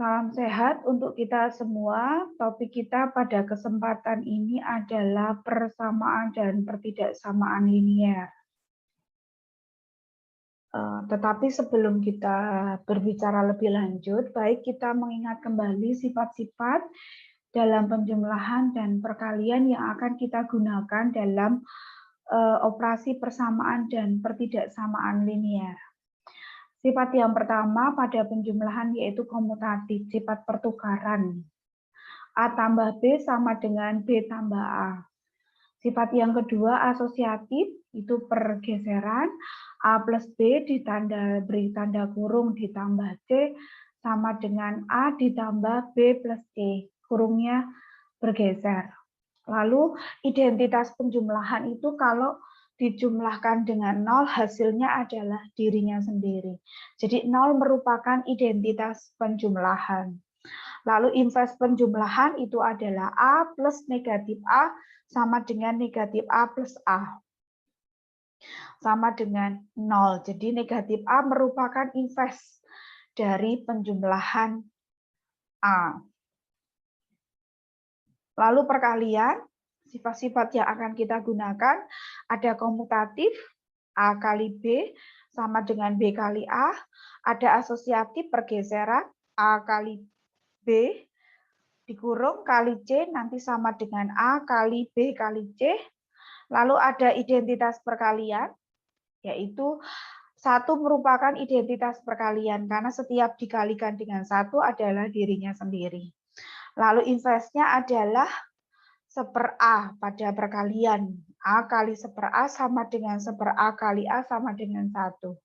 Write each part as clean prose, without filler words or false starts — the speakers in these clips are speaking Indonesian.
Salam sehat untuk kita semua. Topik kita pada kesempatan ini adalah persamaan dan pertidaksamaan linier. Tetapi sebelum kita berbicara lebih lanjut, baik kita mengingat kembali sifat-sifat dalam penjumlahan dan perkalian yang akan kita gunakan dalam operasi persamaan dan pertidaksamaan linier. Sifat yang pertama pada penjumlahan yaitu komutatif, sifat pertukaran. A tambah B sama dengan B tambah A. Sifat yang kedua asosiatif, itu pergeseran. A plus B beri tanda kurung ditambah C sama dengan A ditambah B plus C. Kurungnya bergeser. Lalu identitas penjumlahan itu kalau dijumlahkan dengan 0 hasilnya adalah dirinya sendiri. Jadi 0 merupakan identitas penjumlahan. Lalu inverse penjumlahan itu adalah A plus negatif A sama dengan negatif A plus A. Sama dengan 0. Jadi negatif A merupakan inverse dari penjumlahan A. Lalu perkalian, sifat-sifat yang akan kita gunakan ada komutatif, A kali B sama dengan B kali A. Ada asosiatif pergeseran, A kali B dikurung kali C nanti sama dengan A kali B kali C. Lalu ada identitas perkalian, yaitu satu merupakan identitas perkalian karena setiap dikalikan dengan satu adalah dirinya sendiri. Lalu inverse-nya adalah 1/A pada perkalian. A kali 1/A sama dengan 1/A kali A sama dengan 1.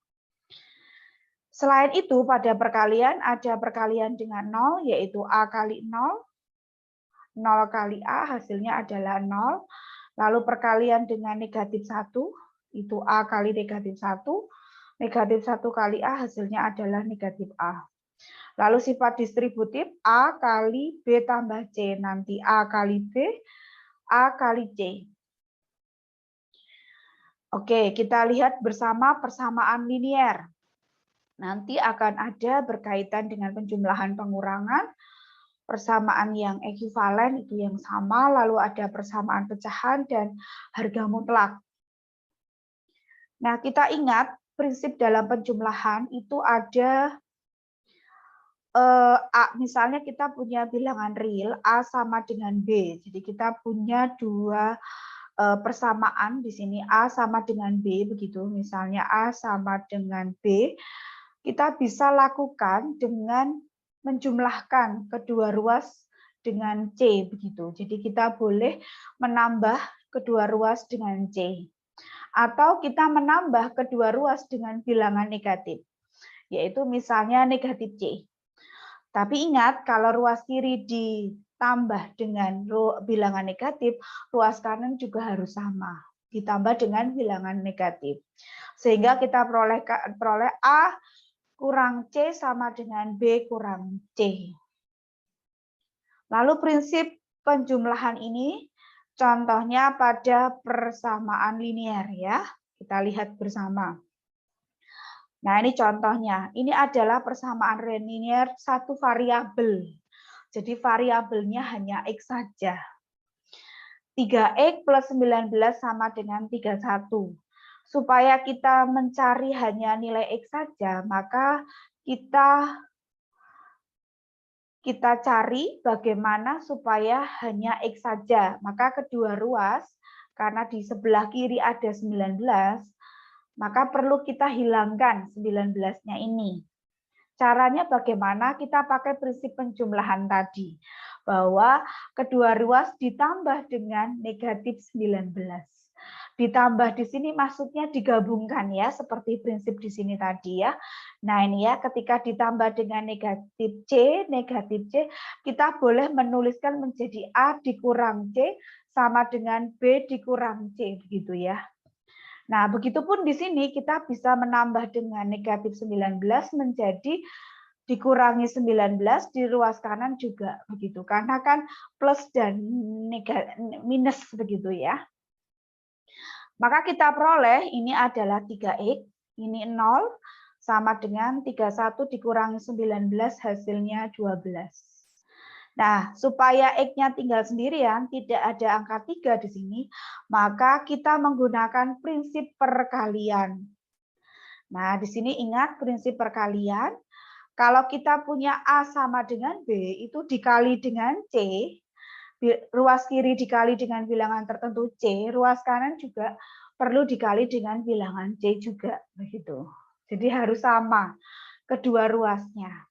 Selain itu, pada perkalian ada perkalian dengan 0, yaitu A kali 0. 0 kali A hasilnya adalah 0. Lalu perkalian dengan negatif 1, itu A kali negatif 1. Negatif 1 kali A hasilnya adalah negatif A. Lalu sifat distributif A kali B tambah C. Nanti A kali B, A kali C. Oke, kita lihat bersama persamaan linier. Nanti akan ada berkaitan dengan penjumlahan pengurangan, persamaan yang ekuivalen itu yang sama, lalu ada persamaan pecahan dan harga mutlak. Nah, kita ingat prinsip dalam penjumlahan itu ada misalnya kita punya bilangan real A sama dengan B. Jadi kita punya dua persamaan di sini A sama dengan B begitu. Misalnya A sama dengan B, kita bisa lakukan dengan menjumlahkan kedua ruas dengan C begitu. Jadi kita boleh menambah kedua ruas dengan C. Atau kita menambah kedua ruas dengan bilangan negatif, yaitu misalnya negatif C. Tapi ingat, kalau ruas kiri ditambah dengan bilangan negatif, ruas kanan juga harus sama, ditambah dengan bilangan negatif. Sehingga kita peroleh A kurang C sama dengan B kurang C. Lalu prinsip penjumlahan ini contohnya pada persamaan linier ya. Kita lihat bersama. Nah, ini contohnya. Ini adalah persamaan linier satu variabel. Jadi variabelnya hanya X saja. 3X plus 19 sama dengan 31. Supaya kita mencari hanya nilai X saja, maka kita cari bagaimana supaya hanya X saja. Maka kedua ruas, karena di sebelah kiri ada 19, maka perlu kita hilangkan 19-nya ini. Caranya bagaimana? Kita pakai prinsip penjumlahan tadi. Bahwa kedua ruas ditambah dengan negatif 19. Ditambah di sini maksudnya digabungkan ya, seperti prinsip di sini tadi ya. Nah ini ya, ketika ditambah dengan negatif C, kita boleh menuliskan menjadi A dikurang C sama dengan B dikurang C, begitu ya. Nah, begitupun di sini kita bisa menambah dengan negatif 19 menjadi dikurangi 19 di ruas kanan juga begitu. Karena kan plus dan minus begitu ya. Maka kita peroleh ini adalah 3X, ini 0, sama dengan 31 dikurangi 19 hasilnya 12. Nah, supaya X-nya tinggal sendirian, tidak ada angka 3 di sini, maka kita menggunakan prinsip perkalian. Nah, di sini ingat prinsip perkalian. Kalau kita punya A sama dengan B, itu dikali dengan C, ruas kiri dikali dengan bilangan tertentu C, ruas kanan juga perlu dikali dengan bilangan C juga. Begitu. Jadi harus sama kedua ruasnya.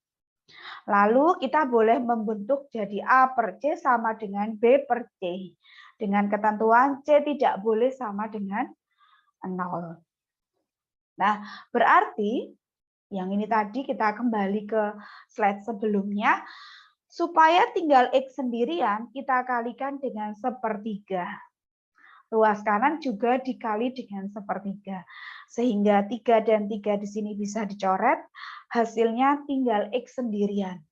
Lalu kita boleh membentuk jadi A per C sama dengan B per C. Dengan ketentuan C tidak boleh sama dengan 0. Nah, berarti yang ini tadi kita kembali ke slide sebelumnya. Supaya tinggal X sendirian, kita kalikan dengan sepertiga. Ruas kanan juga dikali dengan sepertiga. Sehingga 3 dan 3 di sini bisa dicoret, hasilnya tinggal X sendirian.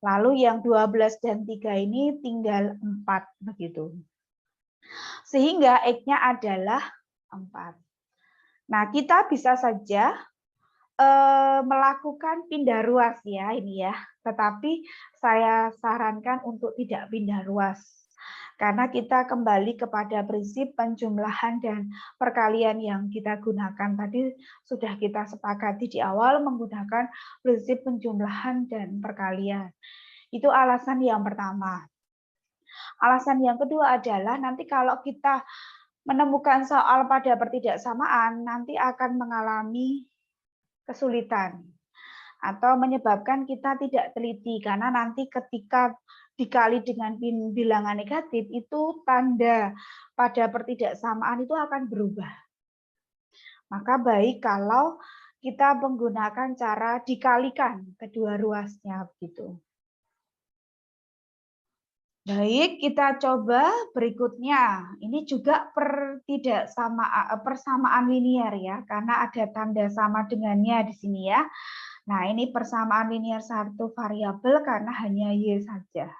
Lalu yang 12 dan 3 ini tinggal 4, begitu. Sehingga X-nya adalah 4. Nah, kita bisa saja melakukan pindah ruas ya ini ya. Tetapi saya sarankan untuk tidak pindah ruas. Karena kita kembali kepada prinsip penjumlahan dan perkalian yang kita gunakan. Tadi sudah kita sepakati di awal menggunakan prinsip penjumlahan dan perkalian. Itu alasan yang pertama. Alasan yang kedua adalah nanti kalau kita menemukan soal pada pertidaksamaan, nanti akan mengalami kesulitan atau menyebabkan kita tidak teliti karena nanti ketika dikali dengan bilangan negatif itu tanda pada pertidaksamaan itu akan berubah. Maka baik kalau kita menggunakan cara dikalikan kedua ruasnya begitu. Baik, kita coba berikutnya. Ini juga persamaan linear ya, karena ada tanda sama dengannya di sini ya. Nah, ini persamaan linear satu variabel karena hanya Y saja.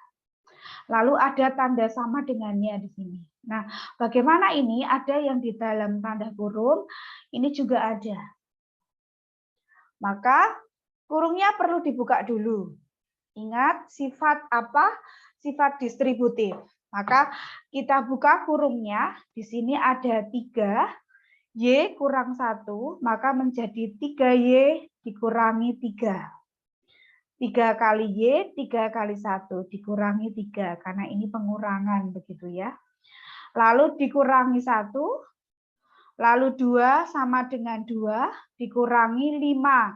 Lalu ada tanda sama dengannya di sini. Nah, bagaimana ini? Ada yang di dalam tanda kurung, ini juga ada. Maka kurungnya perlu dibuka dulu. Ingat sifat apa? Sifat distributif. Maka kita buka kurungnya. Di sini ada 3, Y kurang 1, maka menjadi 3Y dikurangi 3. 3 kali Y, 3 kali 1, dikurangi 3. Karena ini pengurangan, begitu ya. Lalu dikurangi 1, lalu 2 sama dengan 2, dikurangi 5.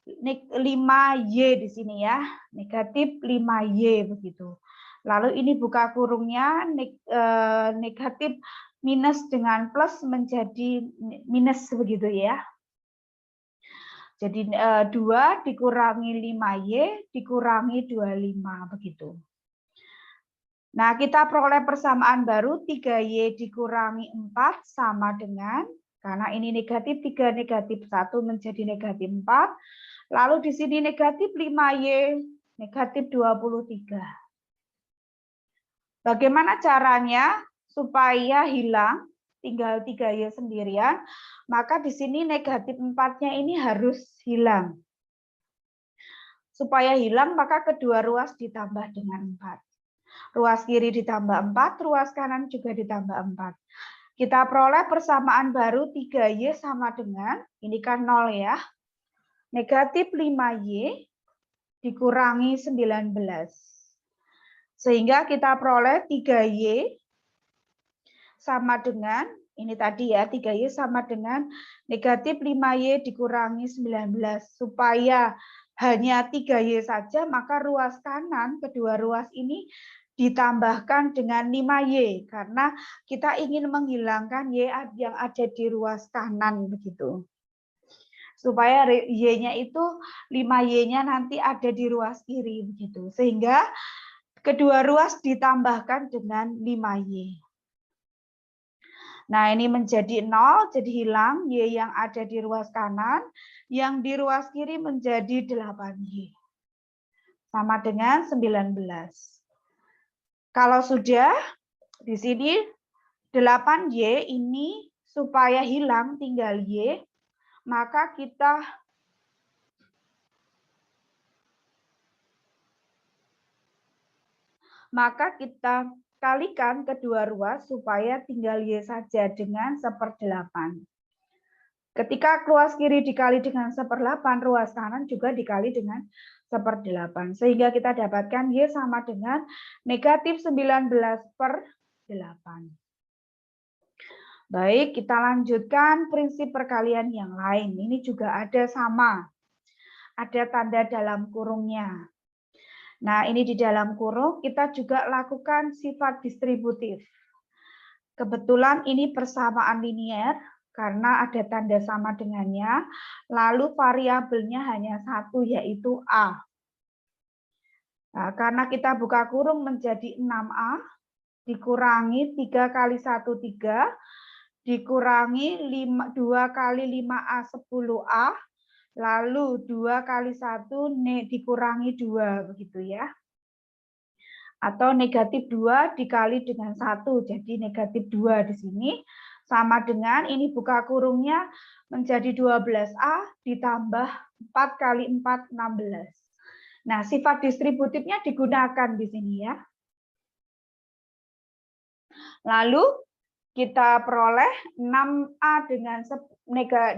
5Y di sini ya, negatif 5Y begitu. Lalu ini buka kurungnya, negatif minus dengan plus menjadi minus begitu ya. Jadi 2 dikurangi 5Y dikurangi 25 begitu. Nah, kita peroleh persamaan baru 3Y dikurangi 4 sama dengan, karena ini negatif 3 negatif 1 menjadi negatif 4. Lalu di sini negatif 5Y negatif 23. Bagaimana caranya supaya hilang, tinggal 3Y sendirian, maka di sini negatif 4-nya ini harus hilang. Supaya hilang, maka kedua ruas ditambah dengan 4. Ruas kiri ditambah 4, ruas kanan juga ditambah 4. Kita peroleh persamaan baru 3Y sama dengan, ini kan 0 ya, negatif 5Y dikurangi 19. Sehingga kita peroleh 3Y sama dengan, ini tadi ya, 3Y sama dengan negatif 5Y dikurangi 19. Supaya hanya 3Y saja, maka ruas kanan, kedua ruas ini ditambahkan dengan 5Y. Karena kita ingin menghilangkan Y yang ada di ruas kanan, begitu. Supaya Y-nya itu 5Y-nya nanti ada di ruas kiri, begitu. Sehingga kedua ruas ditambahkan dengan 5Y. Nah, ini menjadi 0, jadi hilang Y yang ada di ruas kanan, yang di ruas kiri menjadi 8Y. Sama dengan 19. Kalau sudah, di sini 8Y ini supaya hilang tinggal Y, maka kita maka kita kalikan kedua ruas supaya tinggal Y saja dengan 1/8. Ketika ruas kiri dikali dengan 1/8, ruas kanan juga dikali dengan 1/8. Sehingga kita dapatkan Y sama dengan negatif 19/8. Baik, kita lanjutkan prinsip perkalian yang lain. Ini juga ada sama. Ada tanda dalam kurungnya. Nah, ini di dalam kurung kita juga lakukan sifat distributif. Kebetulan ini persamaan linier, karena ada tanda sama dengannya, lalu variabelnya hanya satu, yaitu A. Nah, karena kita buka kurung menjadi 6A, dikurangi 3 kali 1, 3, dikurangi 2 kali 5A, 10A, lalu 2 kali 1 dikurangi 2, begitu ya. Atau negatif 2 dikali dengan 1, jadi negatif 2 di sini. Sama dengan ini buka kurungnya menjadi 12A ditambah 4 kali 4, 16. Nah, sifat distributifnya digunakan di sini ya. Lalu kita peroleh 6A dengan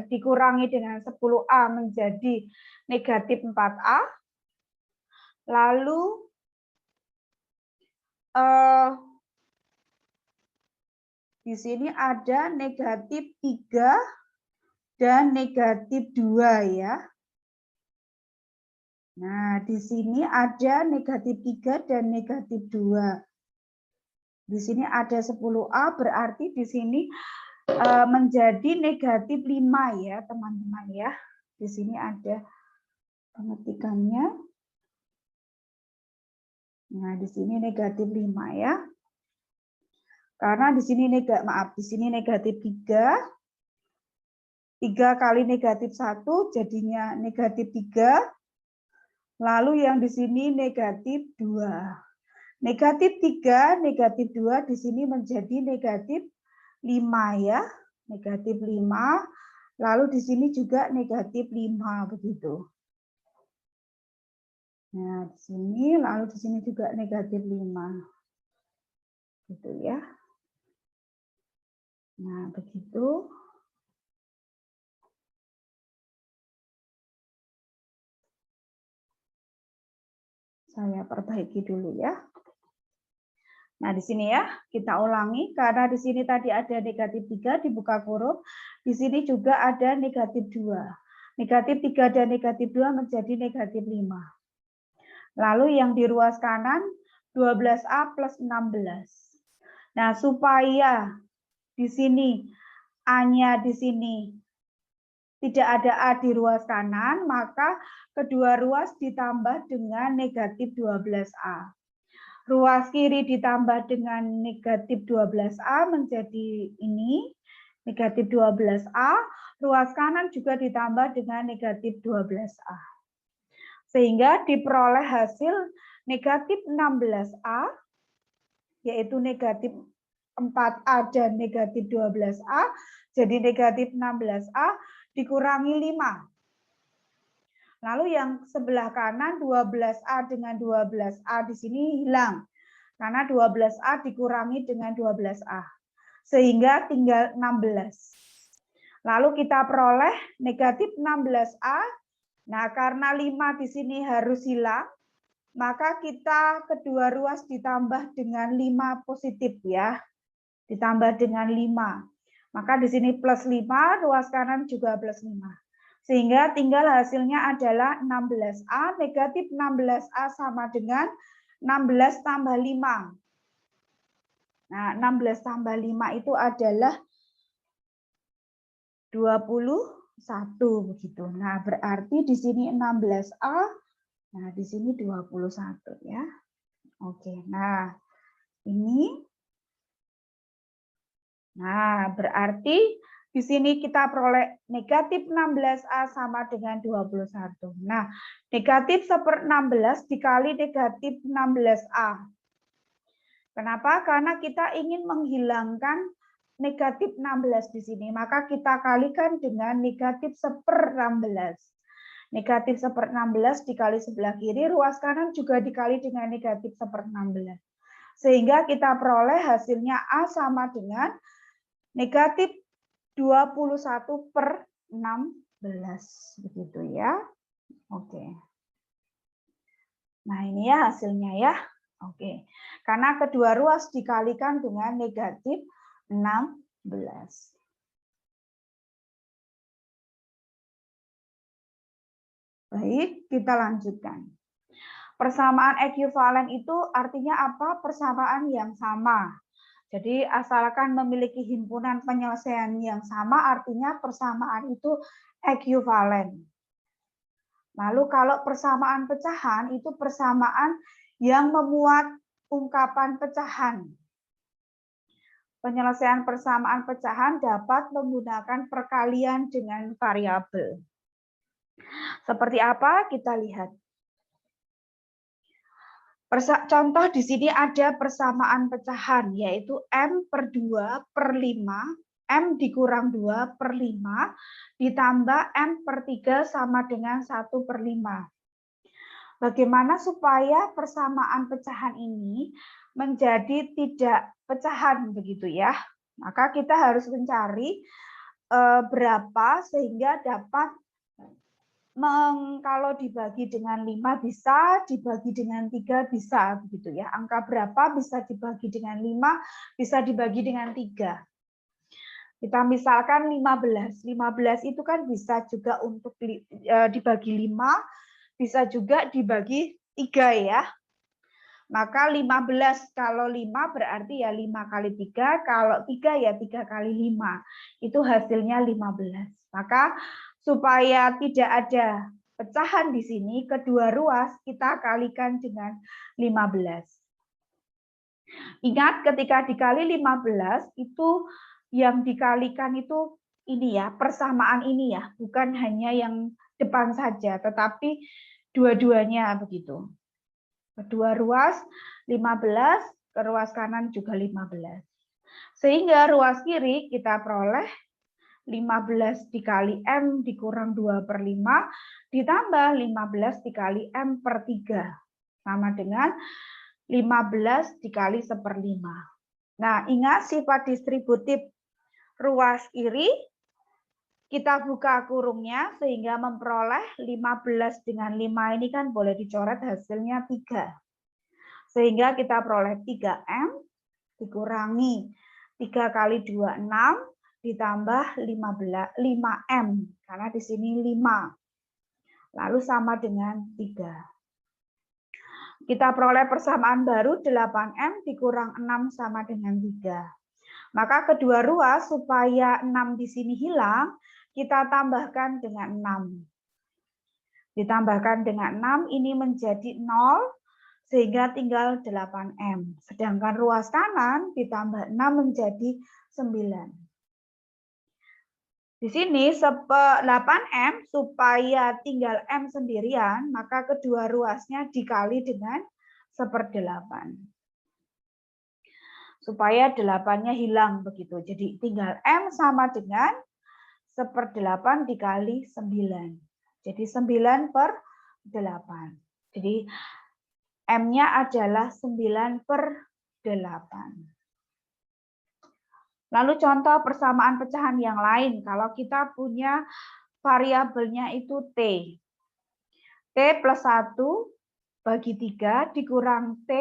dikurangi dengan 10A menjadi negatif 4A. Lalu di sini ada negatif 3 dan negatif 2 ya. Nah, di sini ada negatif 3 dan negatif 2. Di sini ada 10A, berarti di sini menjadi negatif 5 ya, teman-teman ya. Di sini ada pengetikannya. Nah, di sini negatif 5 ya. Karena di sini di sini negatif 3. 3 kali negatif 1 jadinya negatif 3. Lalu yang di sini negatif 2. Negatif 3, negatif 2 di sini menjadi negatif 5 ya. Negatif 5. Lalu di sini juga negatif 5 begitu. Nah, di sini lalu di sini juga negatif 5. Gitu ya. Nah, begitu. Saya perbaiki dulu ya. Nah, di sini ya, kita ulangi. Karena di sini tadi ada negatif 3 dibuka kurung. Di sini juga ada negatif 2. Negatif 3 dan negatif 2 menjadi negatif 5. Lalu yang di ruas kanan, 12A plus 16. Nah, supaya di sini A-nya di sini tidak ada A di ruas kanan, maka kedua ruas ditambah dengan negatif 12A. Ruas kiri ditambah dengan negatif 12A menjadi ini, negatif 12A. Ruas kanan juga ditambah dengan negatif 12A. Sehingga diperoleh hasil negatif 16A, yaitu negatif 4A dan negatif 12A, jadi negatif 16A dikurangi 5. Lalu yang sebelah kanan 12A dengan 12A di sini hilang. Karena 12A dikurangi dengan 12A. Sehingga tinggal 16. Lalu kita peroleh negatif 16A. Nah, karena 5 di sini harus hilang, maka kita kedua ruas ditambah dengan 5 positif ya. Ditambah dengan 5. Maka di sini plus 5, ruas kanan juga plus 5. Sehingga tinggal hasilnya adalah 16A, negatif 16A sama dengan 16 tambah 5. Nah, 16 tambah 5 itu adalah 21 begitu. Nah, berarti di sini 16A, nah di sini 21 ya. Oke, nah ini. Nah, berarti di sini kita peroleh negatif 16A sama dengan 21. Nah, negatif 1/16 dikali negatif 16A. Kenapa? Karena kita ingin menghilangkan negatif 16 di sini. Maka kita kalikan dengan negatif 1/16. Negatif 1/16 dikali sebelah kiri, ruas kanan juga dikali dengan negatif 1/16. Sehingga kita peroleh hasilnya A sama dengan negatif 21/16. Begitu ya. Oke. Nah, ini ya hasilnya ya. Oke. Karena kedua ruas dikalikan dengan negatif 16. Baik, kita lanjutkan. Persamaan ekuivalen itu artinya apa? Persamaan yang sama. Jadi asalkan memiliki himpunan penyelesaian yang sama, artinya persamaan itu ekuivalen. Lalu kalau persamaan pecahan itu persamaan yang memuat ungkapan pecahan. Penyelesaian persamaan pecahan dapat menggunakan perkalian dengan variabel. Seperti apa? Kita lihat. Contoh di sini ada persamaan pecahan, yaitu M/2/5, M dikurang 2/5, ditambah M/3 sama dengan 1/5. Bagaimana supaya persamaan pecahan ini menjadi tidak pecahan, begitu ya? Maka kita harus mencari berapa sehingga dapat kalau dibagi dengan 5 bisa, dibagi dengan 3 bisa, begitu ya. Angka berapa bisa dibagi dengan 5, bisa dibagi dengan 3. Kita misalkan 15. 15 itu kan bisa juga untuk dibagi 5, bisa juga dibagi 3 ya. Maka 15 kalau 5 berarti ya 5 kali 3, kalau 3 ya 3 kali 5. Itu hasilnya 15. Maka supaya tidak ada pecahan di sini, kedua ruas kita kalikan dengan 15. Ingat ketika dikali 15 itu yang dikalikan itu ini ya, persamaan ini ya, bukan hanya yang depan saja, tetapi dua-duanya begitu. Kedua ruas 15, ke ruas kanan juga 15. Sehingga ruas kiri kita peroleh 15 dikali M dikurang 2/5 ditambah 15 dikali M/3 sama dengan 15 dikali 1/5. Nah, ingat sifat distributif ruas kiri, kita buka kurungnya sehingga memperoleh 15 dengan 5 ini kan boleh dicoret hasilnya 3. Sehingga kita peroleh 3M dikurangi 3 kali 2, 6. Ditambah 5M, karena di sini 5. Lalu sama dengan 3. Kita peroleh persamaan baru 8M dikurang 6 sama dengan 3. Maka kedua ruas supaya 6 di sini hilang, kita tambahkan dengan 6. Ditambahkan dengan 6, ini menjadi 0, sehingga tinggal 8M. Sedangkan ruas kanan ditambah 6 menjadi 9. Di sini 8M supaya tinggal M sendirian, maka kedua ruasnya dikali dengan 1/8. Supaya 8-nya hilang begitu. Jadi tinggal M sama dengan 1/8 dikali 9. Jadi 9/8. Jadi M-nya adalah 9/8. Lalu contoh persamaan pecahan yang lain, kalau kita punya variabelnya itu T. T plus 1 bagi 3 dikurang T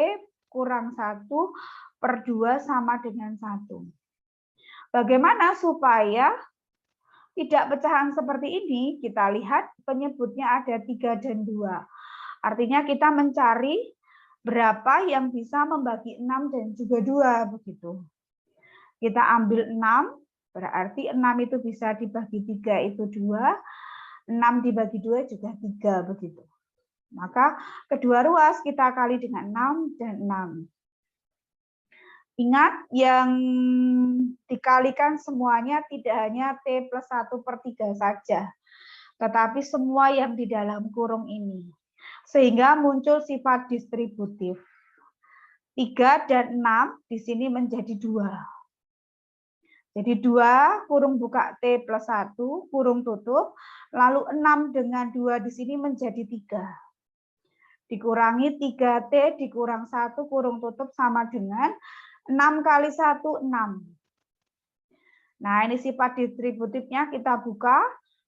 kurang 1/2 sama dengan 1. Bagaimana supaya tidak pecahan seperti ini? Kita lihat penyebutnya ada 3 dan 2. Artinya kita mencari berapa yang bisa membagi 6 dan juga 2 begitu. Kita ambil 6, berarti 6 itu bisa dibagi 3 itu 2, 6 dibagi 2 juga 3 begitu. Maka kedua ruas kita kali dengan 6 dan 6. Ingat yang dikalikan semuanya tidak hanya T plus 1/3 saja, tetapi semua yang di dalam kurung ini. Sehingga muncul sifat distributif. 3 dan 6 di sini menjadi 2. Jadi 2 kurung buka T plus 1, kurung tutup, lalu 6 dengan 2 di sini menjadi 3. dikurangi 3T dikurang 1 kurung tutup sama dengan 6 kali 1, 6. Nah, ini sifat distributifnya kita buka.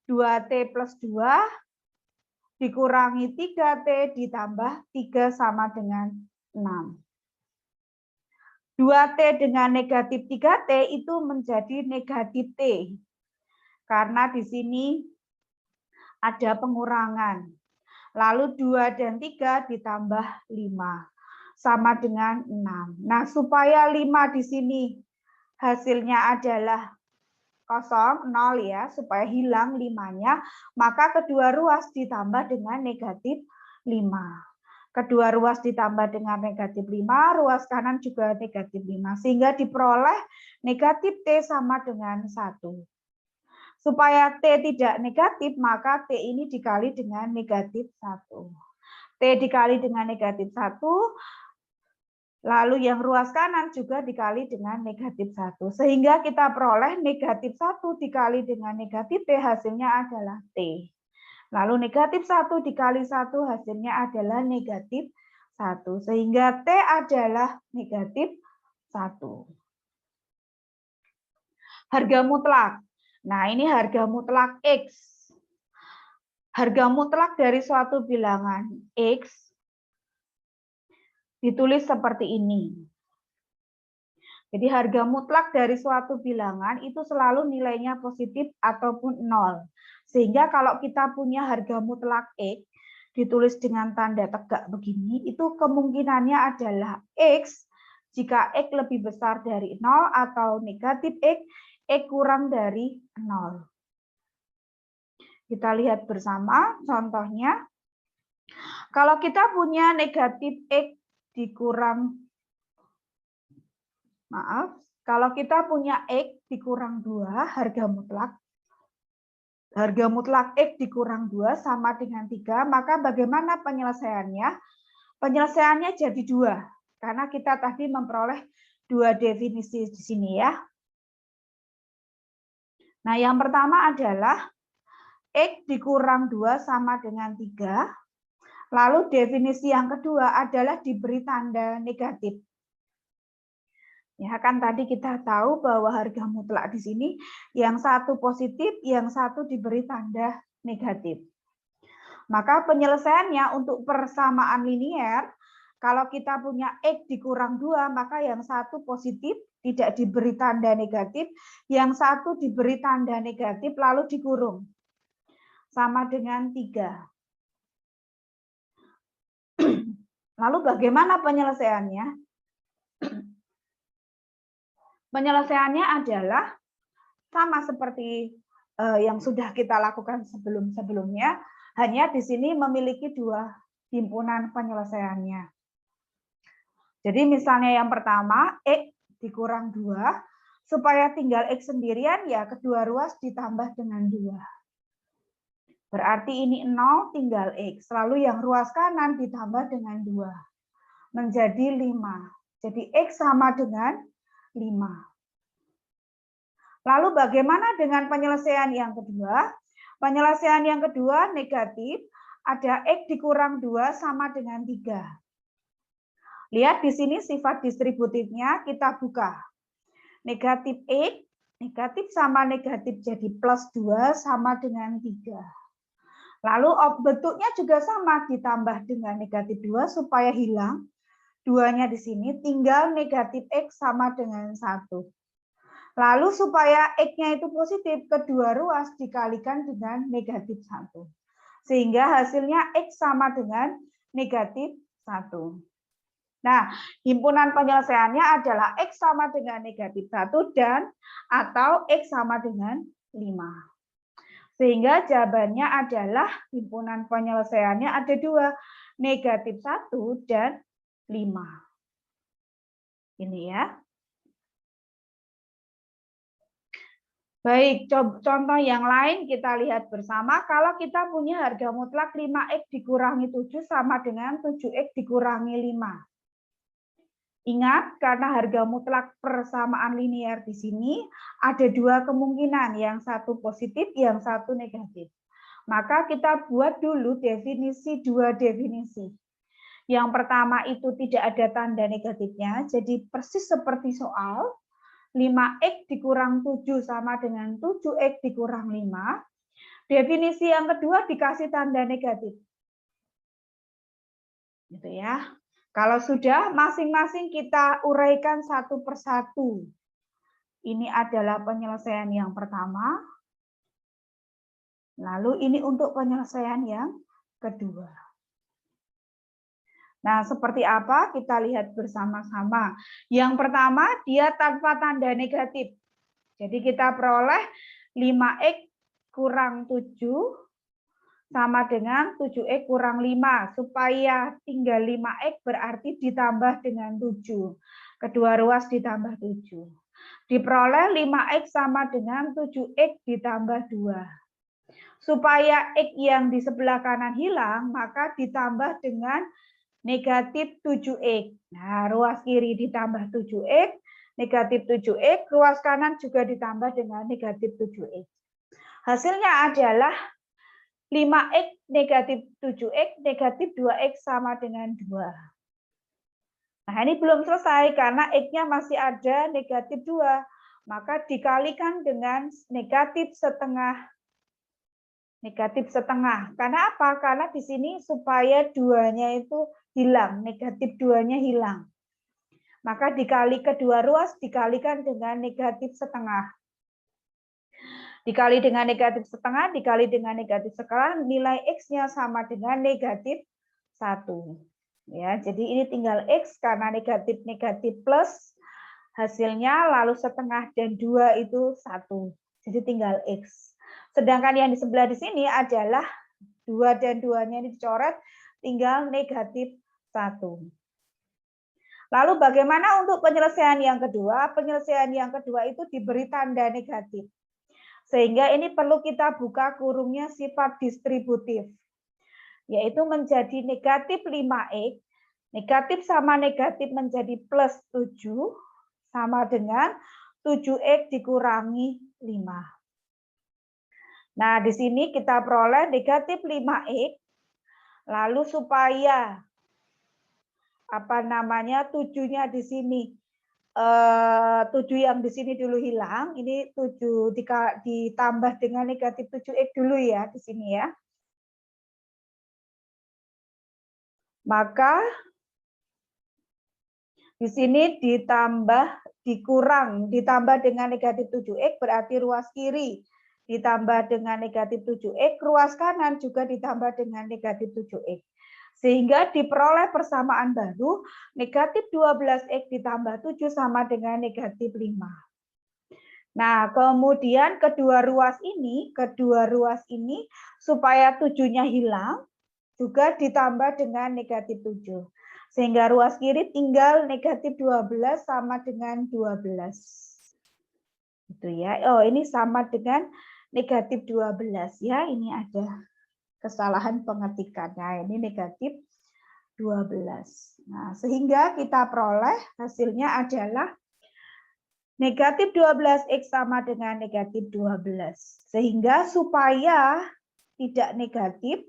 2T plus 2 dikurangi 3T ditambah 3 sama dengan 6. 2T dengan negatif 3T itu menjadi negatif T. Karena di sini ada pengurangan. Lalu 2 dan 3 ditambah 5. Sama dengan 6. Nah, supaya 5 di sini hasilnya adalah kosong, 0 ya, supaya hilang 5-nya, maka kedua ruas ditambah dengan negatif 5. Kedua ruas ditambah dengan negatif 5, ruas kanan juga negatif 5. Sehingga diperoleh negatif T sama dengan 1. Supaya T tidak negatif, maka T ini dikali dengan negatif 1. T dikali dengan negatif 1, lalu yang ruas kanan juga dikali dengan negatif 1. Sehingga kita peroleh negatif 1 dikali dengan negatif T, hasilnya adalah T. Lalu negatif 1 dikali 1 hasilnya adalah negatif 1. Sehingga T adalah negatif 1. Harga mutlak. Nah, ini harga mutlak X. Harga mutlak dari suatu bilangan X ditulis seperti ini. Jadi harga mutlak dari suatu bilangan itu selalu nilainya positif ataupun 0. Sehingga kalau kita punya harga mutlak X, ditulis dengan tanda tegak begini, itu kemungkinannya adalah X, jika X lebih besar dari 0 atau negatif X kurang dari 0. Kita lihat bersama contohnya. Kalau kita punya negatif X dikurang, kalau kita punya X dikurang 2, harga mutlak X dikurang 2 sama dengan 3, maka bagaimana penyelesaiannya? Penyelesaiannya jadi 2, karena kita tadi memperoleh 2 definisi di sini ya. Nah, yang pertama adalah X dikurang 2 sama dengan 3. Lalu definisi yang kedua adalah diberi tanda negatif. Ya, kan tadi kita tahu bahwa harga mutlak di sini yang satu positif, yang satu diberi tanda negatif. Maka penyelesaiannya untuk persamaan linier, kalau kita punya X dikurang 2, maka yang satu positif tidak diberi tanda negatif, yang satu diberi tanda negatif lalu dikurung. Sama dengan 3. Lalu bagaimana penyelesaiannya? Penyelesaiannya adalah sama seperti yang sudah kita lakukan sebelumnya, hanya di sini memiliki 2 himpunan penyelesaiannya. Jadi misalnya yang pertama, X dikurang 2, supaya tinggal X sendirian, ya kedua ruas ditambah dengan 2. Berarti ini 0 tinggal X. Lalu yang ruas kanan ditambah dengan 2. Menjadi 5. Jadi X sama dengan 5. Lalu bagaimana dengan penyelesaian yang kedua? Penyelesaian yang kedua negatif, ada X dikurang 2 sama dengan 3. Lihat di sini sifat distributifnya kita buka. Negatif X, negatif sama negatif jadi plus 2 sama dengan 3. Lalu bentuknya juga sama, ditambah dengan negatif 2 supaya hilang. 2-nya di sini, tinggal negatif X sama dengan 1. Lalu supaya X-nya itu positif, kedua ruas dikalikan dengan negatif 1. Sehingga hasilnya X sama dengan negatif 1. Nah, himpunan penyelesaiannya adalah X sama dengan negatif 1 dan atau X sama dengan 5. Sehingga jawabannya adalah himpunan penyelesaiannya ada 2, negatif 1 dan 5. Ini ya. Baik, contoh yang lain kita lihat bersama. Kalau kita punya harga mutlak 5X dikurangi 7 sama dengan 7X dikurangi 5. Ingat, karena harga mutlak persamaan linier di sini ada 2 kemungkinan, yang satu positif, yang satu negatif. Maka kita buat dulu definisi 2 definisi. Yang pertama itu tidak ada tanda negatifnya, jadi persis seperti soal 5x dikurang 7 sama dengan 7x dikurang 5. Definisi yang kedua dikasih tanda negatif. Gitu ya. Kalau sudah, masing-masing kita uraikan satu persatu. Ini adalah penyelesaian yang pertama. Lalu ini untuk penyelesaian yang kedua. Nah, seperti apa? Kita lihat bersama-sama. Yang pertama, dia tanpa tanda negatif. Jadi kita peroleh 5x kurang 7 sama dengan 7x kurang 5. Supaya tinggal 5x berarti ditambah dengan 7. Kedua ruas ditambah 7. Diperoleh 5x sama dengan 7x ditambah 2. Supaya x yang di sebelah kanan hilang, maka ditambah dengan negatif 7x. Nah, ruas kiri ditambah 7x, negatif 7x, ruas kanan juga ditambah dengan negatif 7x. Hasilnya adalah 5x negatif 7x, negatif 2x sama dengan 2. Nah, ini belum selesai karena x-nya masih ada negatif 2. Maka dikalikan dengan negatif setengah. Negatif setengah. Karena apa? Karena di sini supaya 2-nya itu hilang, negatif 2-nya hilang. Maka dikali kedua ruas dikalikan dengan negatif setengah. Dikali dengan negatif setengah, dikali dengan negatif setengah, nilai X-nya sama dengan negatif 1. Ya, jadi ini tinggal X karena negatif-negatif plus, hasilnya lalu setengah dan 2 itu 1. Jadi tinggal X. Sedangkan yang di sebelah di sini adalah 2 dan 2-nya ini dicoret, tinggal negatif 1. Lalu bagaimana untuk penyelesaian yang kedua? Penyelesaian yang kedua itu diberi tanda negatif. Sehingga ini perlu kita buka kurungnya sifat distributif. Yaitu menjadi negatif 5x, negatif sama negatif menjadi plus 7, sama dengan 7x dikurangi 5. Nah, di sini kita peroleh negatif 5x, lalu supaya 7-nya di sini, 7 yang di sini dulu hilang, ini 7 ditambah dengan negatif 7x dulu ya, di sini ya. Maka di sini ditambah dengan negatif 7x berarti ruas kiri ditambah dengan negatif 7x, ruas kanan juga ditambah dengan negatif 7x. Sehingga diperoleh persamaan baru, negatif 12x ditambah 7 sama dengan negatif 5. Nah, kemudian kedua ruas ini supaya 7-nya hilang, juga ditambah dengan negatif 7. Sehingga ruas kiri tinggal negatif 12 sama dengan 12. Gitu ya. Oh, ini sama dengan negatif 12 ya, ini ada kesalahan pengetikannya. Ini negatif 12. Nah, sehingga kita peroleh hasilnya adalah negatif 12x sama dengan negatif 12. Sehingga supaya tidak negatif,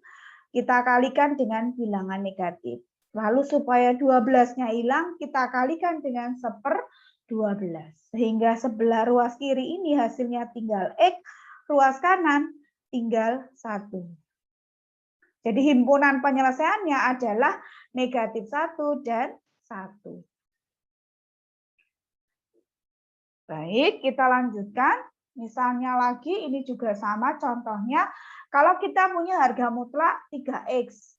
kita kalikan dengan bilangan negatif. Lalu supaya 12-nya hilang, kita kalikan dengan 1/12. Sehingga sebelah ruas kiri ini hasilnya tinggal X, ruas kanan tinggal 1. Jadi himpunan penyelesaiannya adalah negatif 1 dan 1. Baik, kita lanjutkan. Misalnya lagi, ini juga sama contohnya. Kalau kita punya harga mutlak 3x.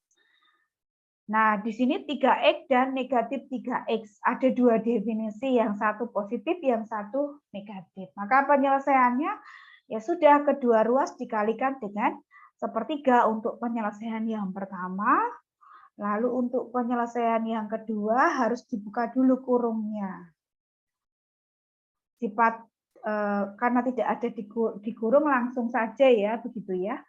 Nah, di sini 3x dan negatif 3x. Ada dua definisi, yang satu positif, yang satu negatif. Maka penyelesaiannya, ya sudah, kedua ruas dikalikan dengan 1/3 untuk penyelesaian yang pertama. Lalu untuk penyelesaian yang kedua harus dibuka dulu kurungnya. Sifat karena tidak ada di kurung langsung saja ya, begitu ya.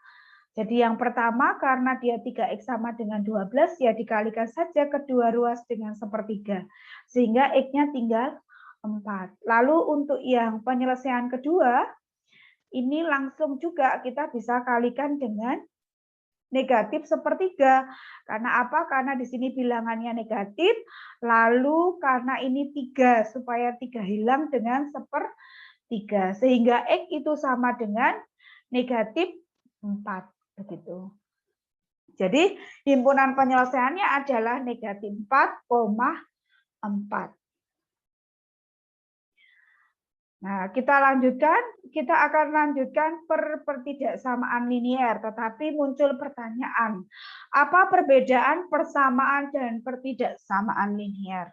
Jadi yang pertama karena dia 3x sama dengan 12 ya dikalikan saja kedua ruas dengan 1/3 sehingga x-nya tinggal 4. Lalu untuk yang penyelesaian kedua ini langsung juga kita bisa kalikan dengan negatif sepertiga. Karena apa? Karena di sini bilangannya negatif, lalu karena ini 3, supaya 3 hilang dengan sepertiga. Sehingga X itu sama dengan negatif 4. Begitu. Jadi himpunan penyelesaiannya adalah negatif 4,4. Nah, kita akan lanjutkan pertidaksamaan linier, tetapi muncul pertanyaan, apa perbedaan persamaan dan pertidaksamaan linier?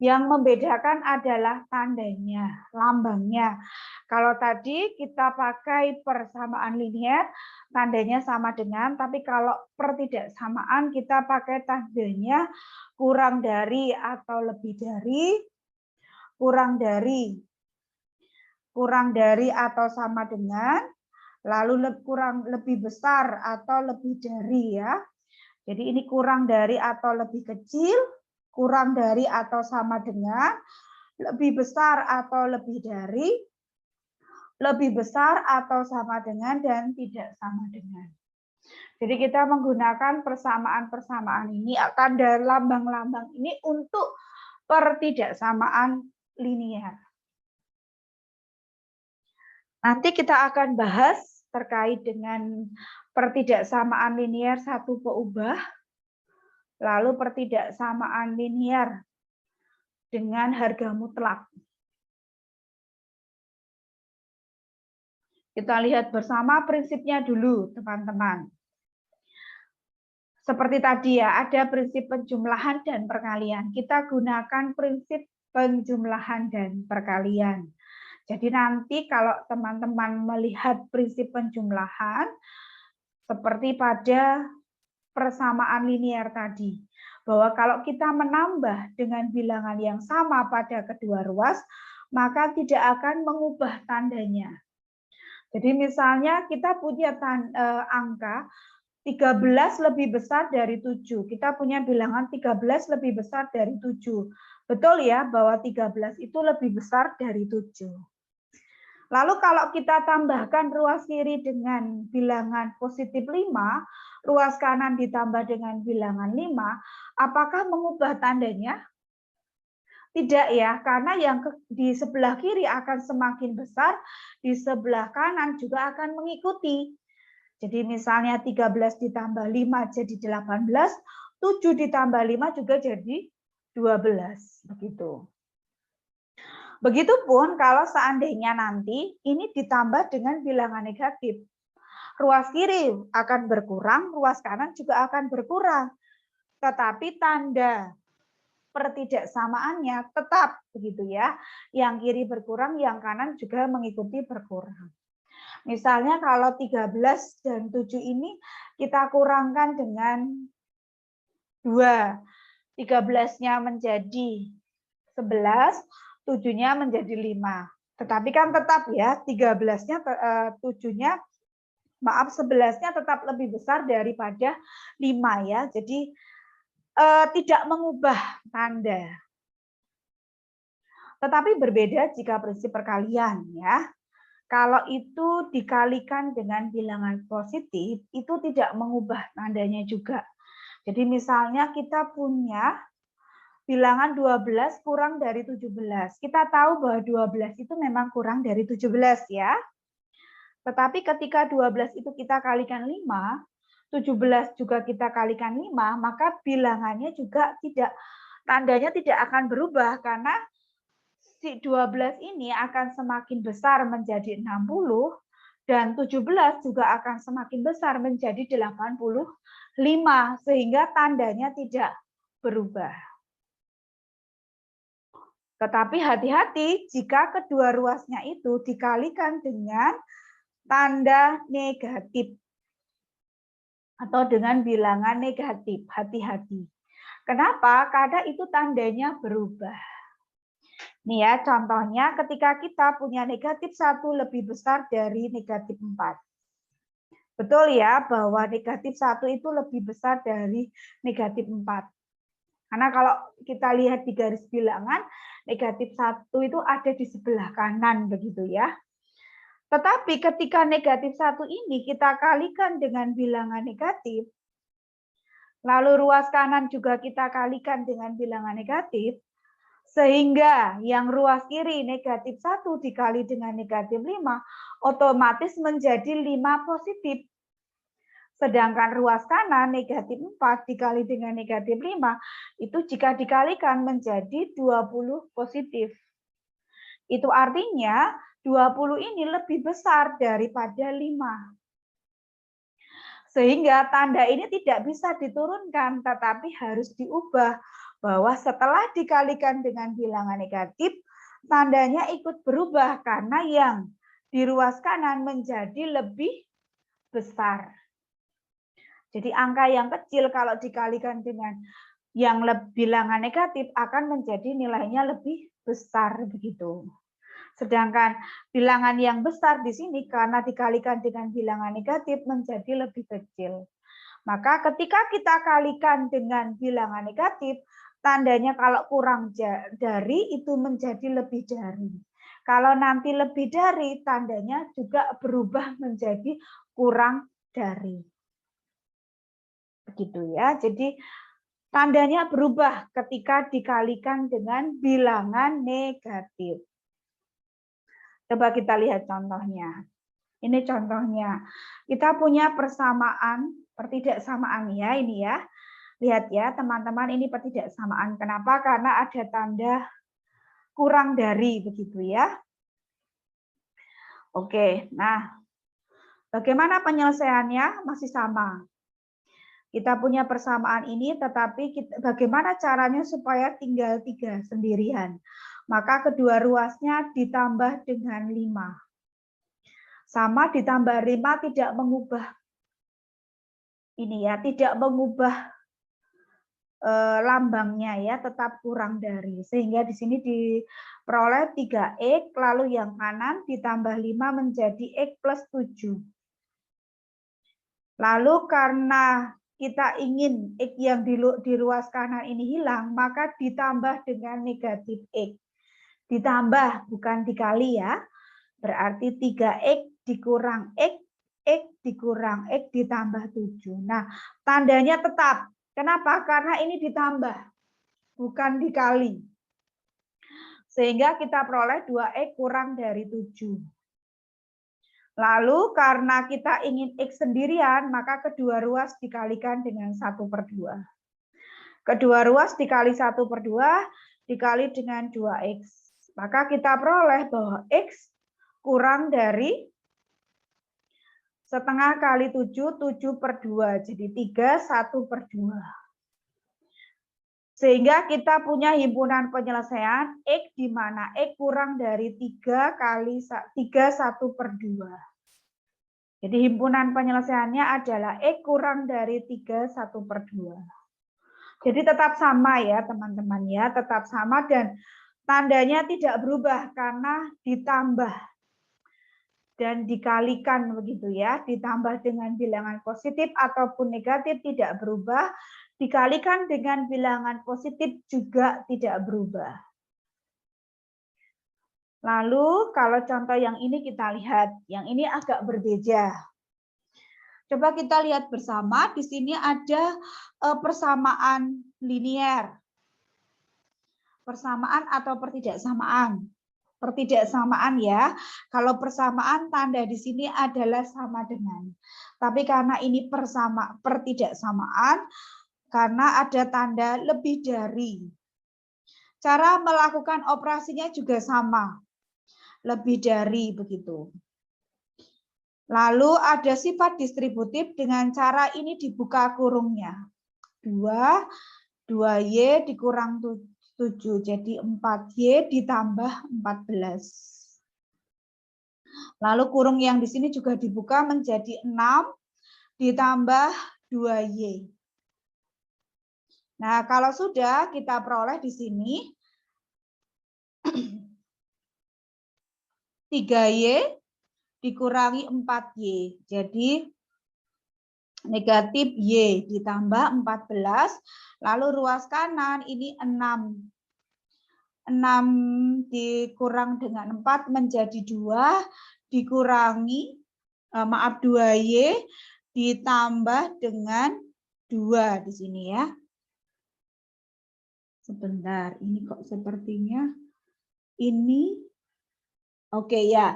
Yang membedakan adalah tandanya, lambangnya. Kalau tadi kita pakai persamaan linier, tandanya sama dengan, tapi kalau pertidaksamaan kita pakai tandanya kurang dari atau lebih dari, kurang dari atau sama dengan, lalu lebih besar atau lebih dari ya. Jadi ini kurang dari atau lebih kecil, kurang dari atau sama dengan, lebih besar atau lebih dari, lebih besar atau sama dengan, dan tidak sama dengan. Jadi kita menggunakan persamaan-persamaan ini, tanda lambang-lambang ini untuk pertidaksamaan linier. Nanti kita akan bahas terkait dengan pertidaksamaan linier satu peubah, lalu pertidaksamaan linier dengan harga mutlak. Kita lihat bersama prinsipnya dulu, teman-teman. Seperti tadi ya, ada prinsip penjumlahan dan perkalian. Kita gunakan prinsip penjumlahan dan perkalian. Jadi nanti kalau teman-teman melihat prinsip penjumlahan, seperti pada persamaan linier tadi, bahwa kalau kita menambah dengan bilangan yang sama pada kedua ruas, maka tidak akan mengubah tandanya. Jadi misalnya kita punya angka 13 lebih besar dari 7. Kita punya bilangan 13 lebih besar dari 7. Betul ya, bahwa 13 itu lebih besar dari 7. Lalu kalau kita tambahkan ruas kiri dengan bilangan positif 5, ruas kanan ditambah dengan bilangan 5, apakah mengubah tandanya? Tidak ya, karena yang di sebelah kiri akan semakin besar, di sebelah kanan juga akan mengikuti. Jadi misalnya 13 ditambah 5 jadi 18, 7 ditambah 5 juga jadi 12. Begitu. Begitupun kalau seandainya nanti ini ditambah dengan bilangan negatif. Ruas kiri akan berkurang, ruas kanan juga akan berkurang. Tetapi tanda pertidaksamaannya tetap begitu ya. Yang kiri berkurang, yang kanan juga mengikuti berkurang. Misalnya kalau 13 dan 7 ini kita kurangkan dengan 2. 13-nya menjadi 11, 7-nya menjadi 5. Tetapi kan tetap ya, 13-nya 7-nya maaf 11-nya tetap lebih besar daripada 5 ya. Jadi tidak mengubah tanda. Tetapi berbeda jika prinsip perkalian ya. Kalau itu dikalikan dengan bilangan positif, itu tidak mengubah tandanya juga. Jadi misalnya kita punya bilangan 12 kurang dari 17. Kita tahu bahwa 12 itu memang kurang dari 17 ya. Tetapi ketika 12 itu kita kalikan 5, 17 juga kita kalikan 5, maka bilangannya juga tandanya tidak akan berubah karena si 12 ini akan semakin besar menjadi 60 dan 17 juga akan semakin besar menjadi 85 sehingga tandanya tidak berubah. Tetapi hati-hati jika kedua ruasnya itu dikalikan dengan tanda negatif atau dengan bilangan negatif. Hati-hati. Kenapa? Karena itu tandanya berubah. Nih ya, contohnya ketika kita punya negatif 1 lebih besar dari negatif 4. Betul ya, bahwa negatif 1 itu lebih besar dari negatif 4. Karena kalau kita lihat di garis bilangan, negatif 1 itu ada di sebelah kanan, begitu ya. Tetapi ketika negatif 1 ini kita kalikan dengan bilangan negatif, lalu ruas kanan juga kita kalikan dengan bilangan negatif, sehingga yang ruas kiri negatif 1 dikali dengan negatif 5, otomatis menjadi 5 positif. Sedangkan ruas kanan negatif 4 dikali dengan negatif 5, itu jika dikalikan menjadi 20 positif. Itu artinya 20 ini lebih besar daripada 5. Sehingga tanda ini tidak bisa diturunkan, tetapi harus diubah. Bahwa setelah dikalikan dengan bilangan negatif, tandanya ikut berubah karena yang di ruas kanan menjadi lebih besar. Jadi angka yang kecil kalau dikalikan dengan yang bilangan negatif akan menjadi nilainya lebih besar begitu. Sedangkan bilangan yang besar di sini karena dikalikan dengan bilangan negatif menjadi lebih kecil. Maka ketika kita kalikan dengan bilangan negatif, tandanya kalau kurang dari itu menjadi lebih dari. Kalau nanti lebih dari, tandanya juga berubah menjadi kurang dari. Begitu ya. Jadi tandanya berubah ketika dikalikan dengan bilangan negatif. Coba kita lihat contohnya. Ini contohnya. Kita punya persamaan, pertidaksamaan ya ini ya. Lihat ya teman-teman, ini pertidaksamaan. Kenapa? Karena ada tanda kurang dari begitu ya. Oke, nah bagaimana penyelesaiannya? Masih sama. Kita punya persamaan ini, tetapi bagaimana caranya supaya tinggal 3 sendirian? Maka kedua ruasnya ditambah dengan 5. Sama ditambah 5 tidak mengubah ini ya, tidak mengubah lambangnya ya, tetap kurang dari. Sehingga di sini diperoleh 3x, lalu yang kanan ditambah 5 menjadi x plus 7. Lalu karena kita ingin X yang di ruas kanan ini hilang, maka ditambah dengan negatif X. Ditambah, bukan dikali ya. Berarti 3X dikurang X, X dikurang X ditambah 7. Nah, tandanya tetap. Kenapa? Karena ini ditambah, bukan dikali. Sehingga kita peroleh 2X kurang dari 7. Lalu karena kita ingin X sendirian, maka kedua ruas dikalikan dengan 1/2. Kedua ruas dikali 1/2 dikali dengan 2X. Maka kita peroleh bahwa X kurang dari setengah kali 7, 7/2. Jadi 3, 1/2. Sehingga kita punya himpunan penyelesaian X di mana X kurang dari 3 kali 3, 1/2. Jadi himpunan penyelesaiannya adalah X kurang dari 3, 1/2. Jadi tetap sama ya teman-teman ya, tetap sama dan tandanya tidak berubah karena ditambah dan dikalikan begitu ya, ditambah dengan bilangan positif ataupun negatif tidak berubah, dikalikan dengan bilangan positif juga tidak berubah. Lalu kalau contoh yang ini kita lihat, yang ini agak berbeda. Coba kita lihat bersama, di sini ada persamaan linier. Persamaan atau pertidaksamaan. Pertidaksamaan ya. Kalau persamaan tanda di sini adalah sama dengan. Tapi karena ini pertidaksamaan, karena ada tanda lebih dari. Cara melakukan operasinya juga sama. Lebih dari begitu. Lalu ada sifat distributif dengan cara ini dibuka kurungnya. 2Y dikurang 7, jadi 4Y ditambah 14. Lalu kurung yang di sini juga dibuka menjadi 6 ditambah 2Y. Nah, kalau sudah kita peroleh di sini 3Y dikurangi 4Y. Jadi negatif Y ditambah 14. Lalu ruas kanan ini 6. 6 dikurang dengan 4 menjadi 2, dikurangi, maaf 2Y ditambah dengan 2 di sini ya. Sebentar, ini kok sepertinya ini. Oke ya.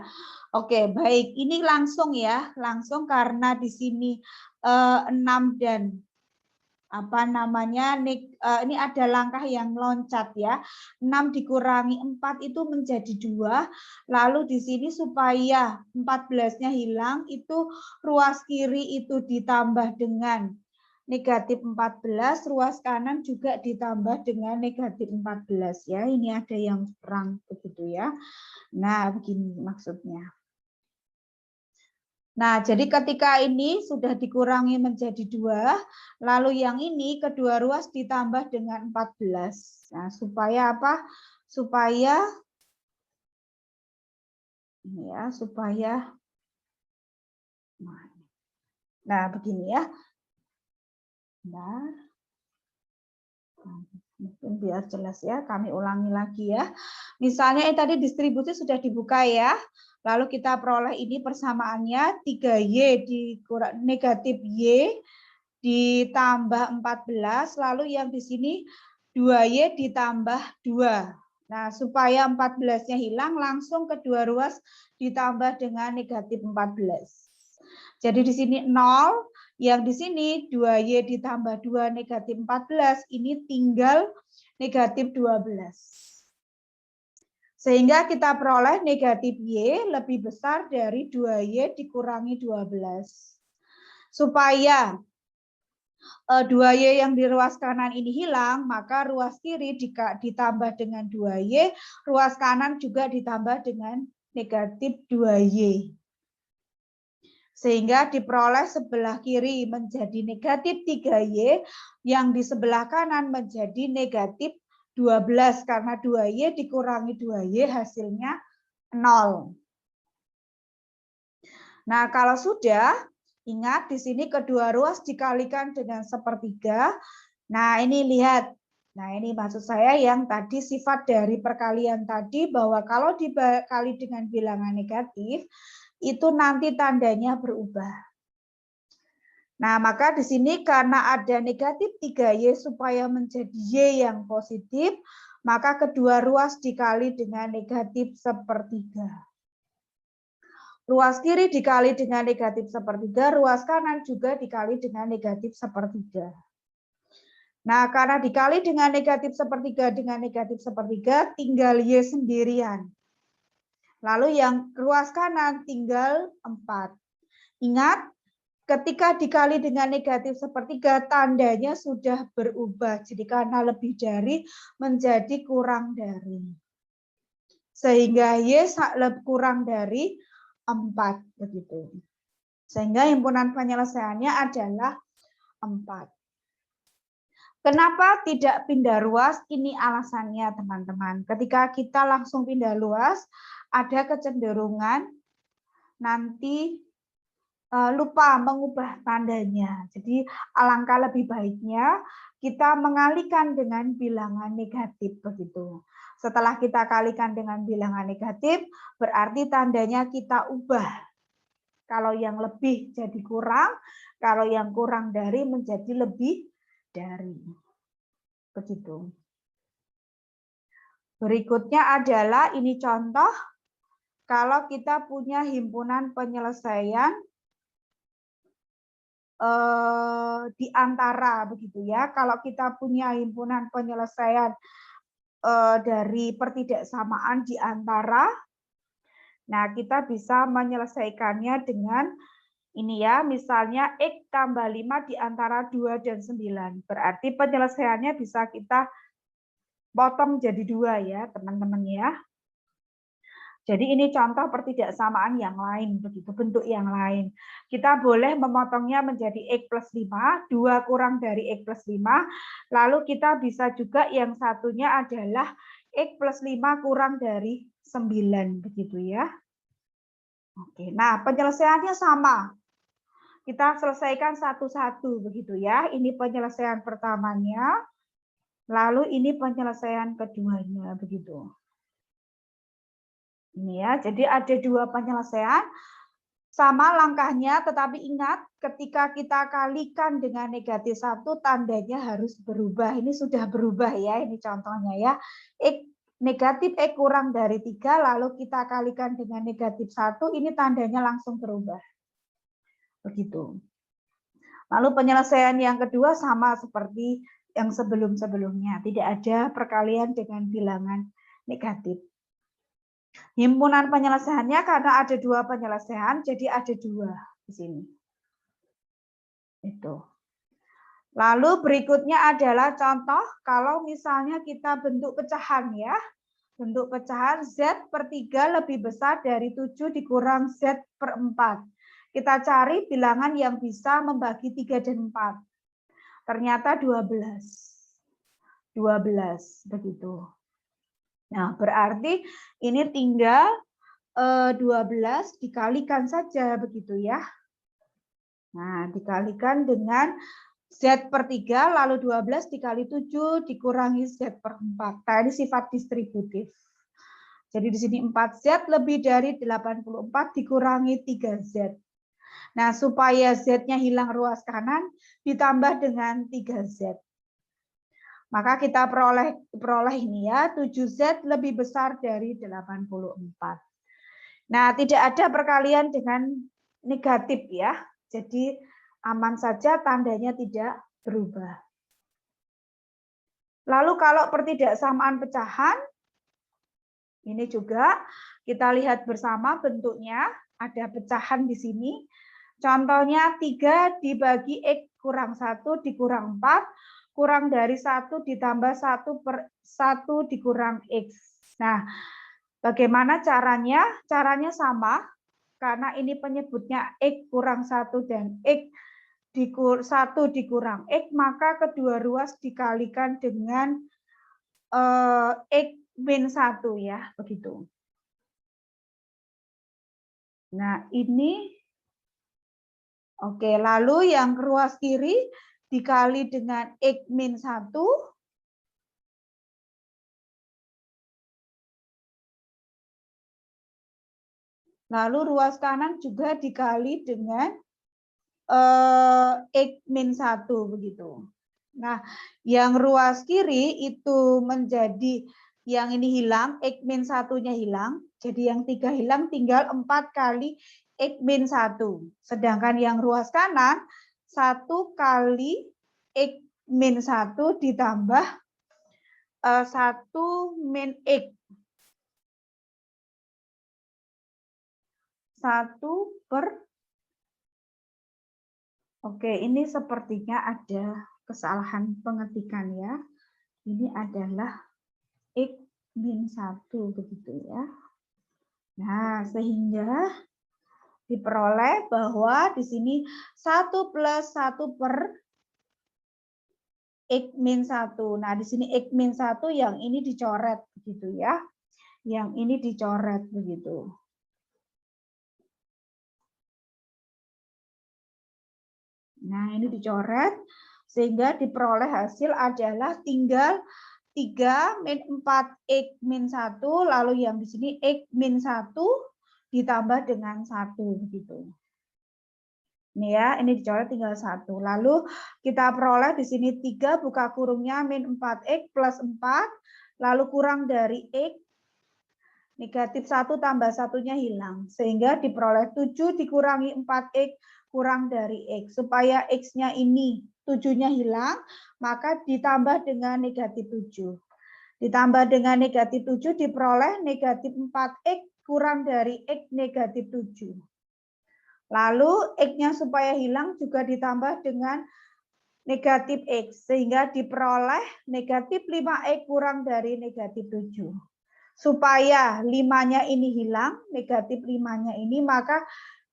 Oke, baik. Ini langsung ya, langsung karena di sini 6 dan apa namanya ini ada langkah yang loncat ya. 6 dikurangi 4 itu menjadi 2. Lalu di sini supaya 14-nya hilang itu ruas kiri itu ditambah dengan negatif 14, ruas kanan juga ditambah dengan negatif 14 ya. Ini ada yang kurang begitu ya. Nah, begini maksudnya. Nah, jadi ketika ini sudah dikurangi menjadi 2, lalu yang ini kedua ruas ditambah dengan 14. Nah, supaya apa? Supaya ya, supaya nah, begini ya. Nah, mungkin biar jelas ya, kami ulangi lagi ya. Misalnya tadi distribusi sudah dibuka ya. Lalu kita peroleh ini persamaannya 3Y dikurang negatif Y ditambah 14, lalu yang di sini 2Y ditambah 2. Nah, supaya 14-nya hilang, langsung kedua ruas ditambah dengan negatif 14. Jadi di sini 0, yang di sini 2Y ditambah 2 negatif 14, ini tinggal negatif 12. Sehingga kita peroleh negatif Y lebih besar dari 2Y dikurangi 12. Supaya 2Y yang di ruas kanan ini hilang, maka ruas kiri ditambah dengan 2Y, ruas kanan juga ditambah dengan negatif 2Y. Sehingga diperoleh sebelah kiri menjadi negatif 3Y, yang di sebelah kanan menjadi negatif 12, karena 2Y dikurangi 2Y hasilnya 0. Nah, kalau sudah, ingat di sini kedua ruas dikalikan dengan sepertiga. Nah, ini lihat. Nah, ini maksud saya yang tadi sifat dari perkalian tadi, bahwa kalau dikali dengan bilangan negatif, itu nanti tandanya berubah. Nah, maka di sini karena ada negatif 3Y supaya menjadi Y yang positif, maka kedua ruas dikali dengan negatif sepertiga. Ruas kiri dikali dengan negatif sepertiga, ruas kanan juga dikali dengan negatif sepertiga. Nah, karena dikali dengan negatif sepertiga, tinggal Y sendirian. Lalu yang ruas kanan tinggal 4. Ingat, ketika dikali dengan negatif sepertiga, tandanya sudah berubah. Jadi karena lebih dari menjadi kurang dari. Sehingga Y kurang dari 4. Begitu. Sehingga himpunan penyelesaiannya adalah 4. Kenapa tidak pindah ruas? Ini alasannya, teman-teman. Ketika kita langsung pindah ruas, ada kecenderungan nanti lupa mengubah tandanya. Jadi alangkah lebih baiknya kita mengalihkan dengan bilangan negatif begitu. Setelah kita kalikan dengan bilangan negatif, berarti tandanya kita ubah. Kalau yang lebih jadi kurang, kalau yang kurang dari menjadi lebih dari. Begitu. Berikutnya adalah ini contoh kalau kita punya himpunan penyelesaian di antara begitu ya. Kalau kita punya himpunan penyelesaian dari pertidaksamaan di antara, nah kita bisa menyelesaikannya dengan ini ya, misalnya X tambah 5 di antara 2 dan 9. Berarti penyelesaiannya bisa kita potong jadi 2 ya, teman-teman ya. Jadi ini contoh pertidaksamaan yang lain, begitu bentuk yang lain. Kita boleh memotongnya menjadi X plus 5, 2 kurang dari X plus 5, lalu kita bisa juga yang satunya adalah X plus 5 kurang dari 9, begitu ya. Oke, nah penyelesaiannya sama. Kita selesaikan satu-satu, begitu ya. Ini penyelesaian pertamanya. Lalu ini penyelesaian keduanya, begitu. Ini ya, jadi ada dua penyelesaian. Sama langkahnya, tetapi ingat ketika kita kalikan dengan negatif 1, tandanya harus berubah. Ini sudah berubah ya, ini contohnya ya. Negatif X kurang dari 3, lalu kita kalikan dengan negatif 1, ini tandanya langsung berubah. Begitu. Lalu penyelesaian yang kedua sama seperti yang sebelum-sebelumnya. Tidak ada perkalian dengan bilangan negatif. Himpunan penyelesaiannya karena ada dua penyelesaian, jadi ada dua di sini. Itu. Lalu berikutnya adalah contoh kalau misalnya kita bentuk pecahan ya. Bentuk pecahan Z per 3 lebih besar dari 7 dikurang Z per 4. Kita cari bilangan yang bisa membagi 3 dan 4. Ternyata 12. 12 begitu. Nah, berarti ini tinggal 12 dikalikan saja begitu ya. Nah, dikalikan dengan Z per 3, lalu 12 dikali 7 dikurangi Z per 4. Nah, ini sifat distributif. Jadi di sini 4Z lebih dari 84 dikurangi 3Z. Nah, supaya Z-nya hilang ruas kanan, ditambah dengan 3Z. Maka kita peroleh ini ya, 7Z lebih besar dari 84. Nah, tidak ada perkalian dengan negatif ya. Jadi aman saja, tandanya tidak berubah. Lalu kalau pertidaksamaan pecahan, ini juga kita lihat bersama bentuknya, ada pecahan di sini. Contohnya 3 dibagi X kurang 1 dikurang 4, kurang dari 1 ditambah 1 per 1 dikurang X. Nah, bagaimana caranya? Caranya sama, karena ini penyebutnya X kurang 1 dan X 1 dikurang X, maka kedua ruas dikalikan dengan X min 1 ya, begitu. Nah, ini oke, lalu yang ruas kiri dikali dengan X min 1. Lalu ruas kanan juga dikali dengan X min 1 begitu. Nah, yang ruas kiri itu menjadi yang ini hilang, X min 1-nya hilang. Jadi yang 3 hilang, tinggal 4 kali X min 1. Sedangkan yang ruas kanan 1 kali X min 1 ditambah 1 min X. 1 per. Oke, ini sepertinya ada kesalahan pengetikan ya. Ini adalah X min 1 begitu ya. Nah, sehingga diperoleh bahwa di sini 1 plus 1 per X min 1. Nah, di sini X min 1 yang ini dicoret begitu ya. Yang ini dicoret begitu. Nah, ini dicoret sehingga diperoleh hasil adalah tinggal 3 min 4 X min 1, lalu yang di sini X min 1 ditambah dengan 1 begitu. Ini ya, ini dicoret tinggal 1. Lalu kita peroleh di sini 3 buka kurungnya min 4X plus 4, lalu kurang dari X, negatif 1 tambah 1-nya hilang. Sehingga diperoleh 7 dikurangi 4X kurang dari X. Supaya X-nya ini 7-nya hilang, maka ditambah dengan negatif 7. Ditambah dengan negatif 7 diperoleh negatif 4X kurang dari X negatif 7. Lalu X-nya supaya hilang juga ditambah dengan negatif X. Sehingga diperoleh negatif 5X kurang dari negatif 7. Supaya 5-nya ini hilang, negatif 5-nya ini, maka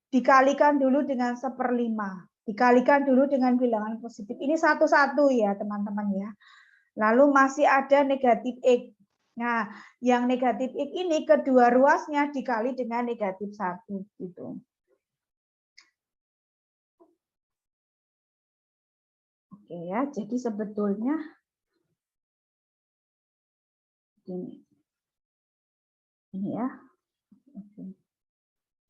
dikalikan dulu dengan 1/5. Dikalikan dulu dengan bilangan positif. Ini satu-satu ya teman-teman ya. Lalu masih ada negatif X. Nah, yang negatif X ini kedua ruasnya dikali dengan negatif 1. Gitu. Oke ya, jadi sebetulnya Ini ya.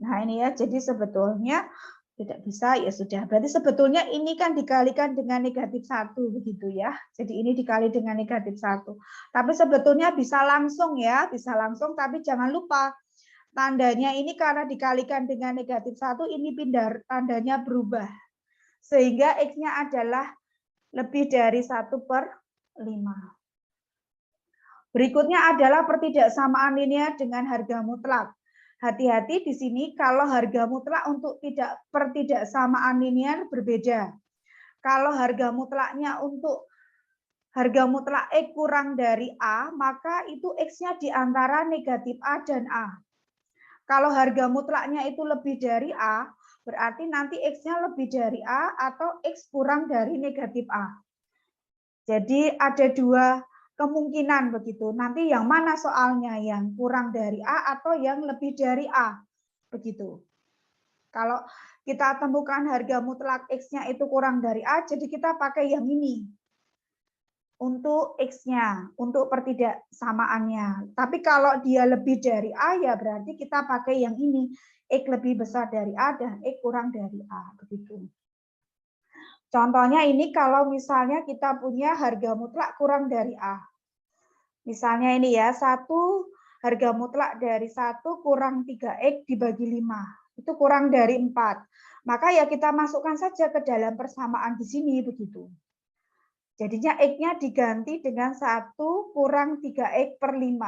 Nah ini ya, jadi sebetulnya tidak bisa, ya sudah. Berarti sebetulnya ini kan dikalikan dengan negatif 1 begitu ya. Jadi ini dikali dengan negatif 1. Tapi sebetulnya bisa langsung ya, bisa langsung, tapi jangan lupa tandanya ini karena dikalikan dengan negatif 1, ini pindah tandanya berubah. Sehingga X-nya adalah lebih dari 1/5. Berikutnya adalah pertidaksamaan linear dengan harga mutlak. Hati-hati di sini kalau harga mutlak untuk pertidaksamaan linear berbeda. Kalau harga mutlaknya untuk harga mutlak X kurang dari A, maka itu X-nya di antara negatif A dan A. Kalau harga mutlaknya itu lebih dari A, berarti nanti X-nya lebih dari A atau X kurang dari negatif A. Jadi ada dua kemungkinan begitu. Nanti yang mana soalnya, yang kurang dari A atau yang lebih dari A. Begitu. Kalau kita temukan harga mutlak X-nya itu kurang dari A, jadi kita pakai yang ini. Untuk X-nya, untuk pertidaksamaannya. Tapi kalau dia lebih dari A, ya berarti kita pakai yang ini. X lebih besar dari A dan X kurang dari A. Begitu. Contohnya ini kalau misalnya kita punya harga mutlak kurang dari A. Misalnya ini ya, harga mutlak dari 1 kurang 3X dibagi 5. Itu kurang dari 4. Maka ya kita masukkan saja ke dalam persamaan di sini begitu. Jadinya X-nya diganti dengan 1 kurang 3X/5.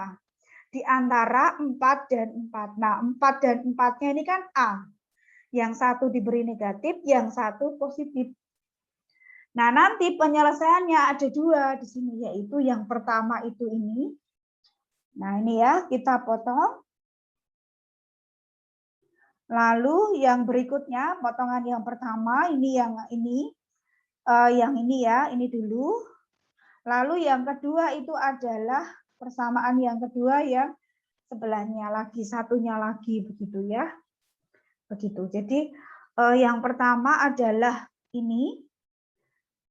Di antara 4 dan 4. Nah, 4 dan 4-nya ini kan A. Yang satu diberi negatif, yang satu positif. Nah, nanti penyelesaiannya ada dua di sini, yaitu yang pertama itu ini. Nah, ini ya, kita potong. Lalu yang berikutnya, potongan yang pertama, ini yang ini ya, ini dulu. Lalu yang kedua itu adalah persamaan yang kedua yang sebelahnya lagi, satunya lagi, begitu ya. Begitu. Jadi yang pertama adalah ini.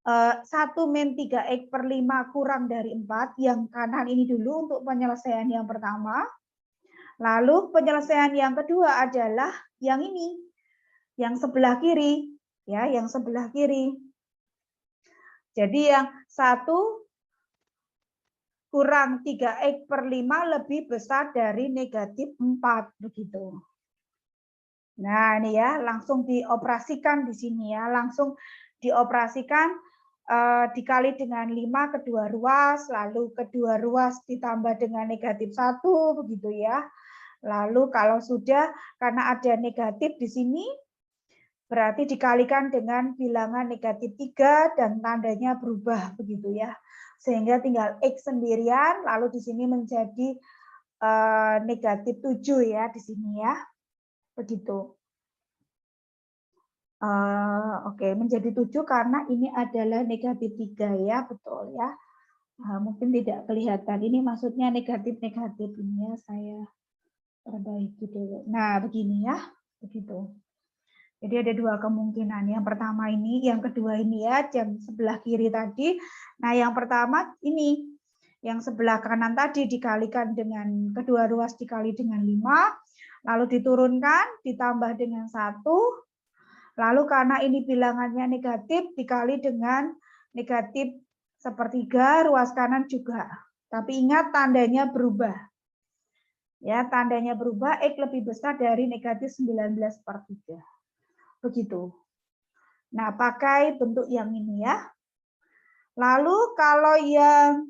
1 min 3X/5 kurang dari 4, yang kanan ini dulu untuk penyelesaian yang pertama. Lalu penyelesaian yang kedua adalah yang ini, yang sebelah kiri, ya, yang sebelah kiri. Jadi yang 1 kurang 3X/5 lebih besar dari negatif 4, begitu. Nah, ini ya, langsung dioperasikan di sini ya, langsung dioperasikan. Dikali dengan 5 kedua ruas, lalu kedua ruas ditambah dengan negatif 1, begitu ya. Lalu kalau sudah, karena ada negatif di sini, berarti dikalikan dengan bilangan negatif 3 dan tandanya berubah, begitu ya. Sehingga tinggal X sendirian, lalu di sini menjadi negatif 7 ya, di sini ya. Begitu. Oke, menjadi 7 karena ini adalah negatif 3 ya, betul ya. Mungkin tidak kelihatan, ini maksudnya negatif-negatif ini ya, saya perbaiki dulu. Nah, begini ya, begitu. Jadi ada dua kemungkinan, yang pertama ini, yang kedua ini ya, yang sebelah kiri tadi. Nah, yang pertama ini, yang sebelah kanan tadi dikalikan dengan, kedua ruas dikali dengan 5, lalu diturunkan, ditambah dengan 1, lalu karena ini bilangannya negatif, dikali dengan negatif sepertiga, ruas kanan juga. Tapi ingat tandanya berubah. Ya, tandanya berubah, X lebih besar dari negatif 19/3. Begitu. Nah, pakai bentuk yang ini ya. Lalu kalau yang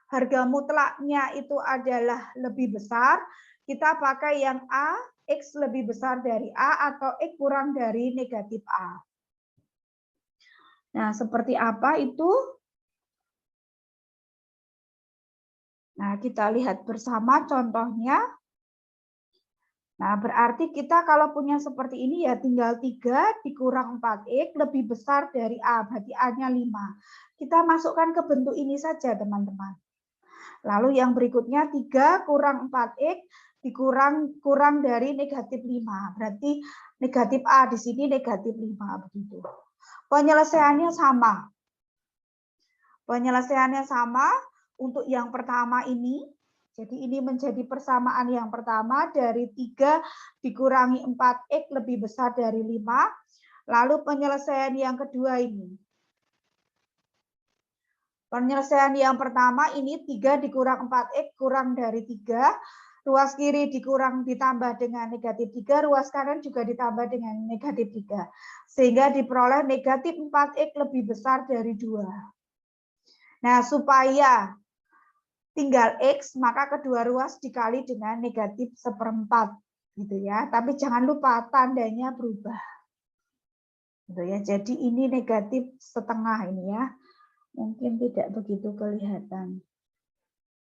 harga mutlaknya itu adalah lebih besar, kita pakai yang A, X lebih besar dari A atau X kurang dari negatif A. Nah, seperti apa itu? Nah, kita lihat bersama contohnya. Nah, berarti kita kalau punya seperti ini ya tinggal 3 dikurang 4X lebih besar dari A, berarti A-nya 5. Kita masukkan ke bentuk ini saja, teman-teman. Lalu yang berikutnya 3 kurang 4X kurang dari negatif 5. Berarti negatif A di sini negatif 5. Begitu. Penyelesaiannya sama. Penyelesaiannya sama, untuk yang pertama ini. Jadi ini menjadi persamaan yang pertama dari 3 dikurangi 4X lebih besar dari 5. Lalu penyelesaian yang kedua ini. Penyelesaian yang pertama ini 3 dikurang 4X kurang dari 3. Ruas kiri dikurang ditambah dengan negatif 3. Ruas kanan juga ditambah dengan negatif 3. Sehingga diperoleh negatif 4X lebih besar dari 2. Nah, supaya tinggal X, maka kedua ruas dikali dengan negatif 1/4. Gitu ya. Tapi jangan lupa tandanya berubah. Gitu ya. Jadi ini negatif setengah ini ya. Mungkin tidak begitu kelihatan.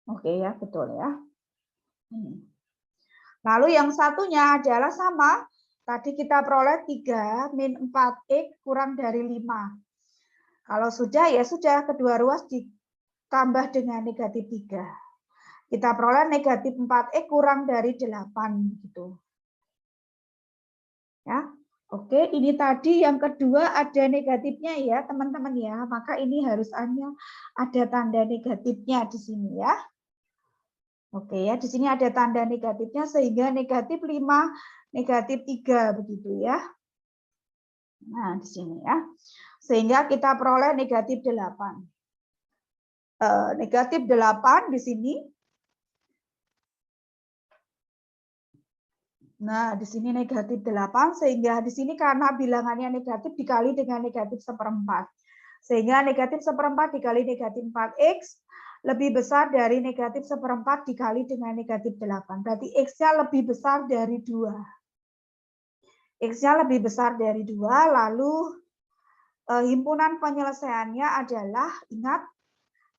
Oke ya, betul ya. Lalu yang satunya adalah sama. Tadi kita peroleh 3 min 4X kurang dari 5. Kalau sudah, ya sudah. Kedua ruas ditambah dengan negatif 3. Kita peroleh negatif 4X kurang dari 8. Gitu. Ya. Oke, ini tadi yang kedua ada negatifnya ya, teman-teman ya. Maka ini harus ada tanda negatifnya di sini ya. Oke ya, di sini ada tanda negatifnya sehingga negatif 5, negatif 3 begitu ya. Nah, di sini ya. Sehingga kita peroleh negatif 8. Negatif 8 di sini. Nah, di sini negatif 8, sehingga di sini karena bilangannya negatif dikali dengan negatif 1/4. Sehingga negatif 1/4 dikali negatif 4X lebih besar dari negatif 1/4 dikali dengan negatif 8. Berarti X-nya lebih besar dari 2. X-nya lebih besar dari 2, lalu himpunan penyelesaiannya adalah, ingat,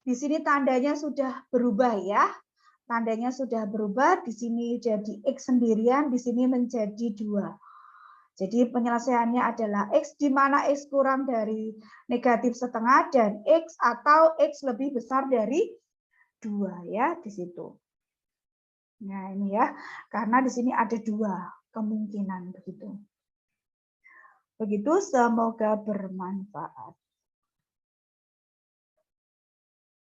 di sini tandanya sudah berubah ya. Tandanya sudah berubah, di sini jadi X sendirian, di sini menjadi 2. Jadi penyelesaiannya adalah X di mana X kurang dari negatif setengah dan X atau X lebih besar dari 2 ya di situ. Nah ini ya, karena di sini ada 2 kemungkinan begitu. Begitu, semoga bermanfaat.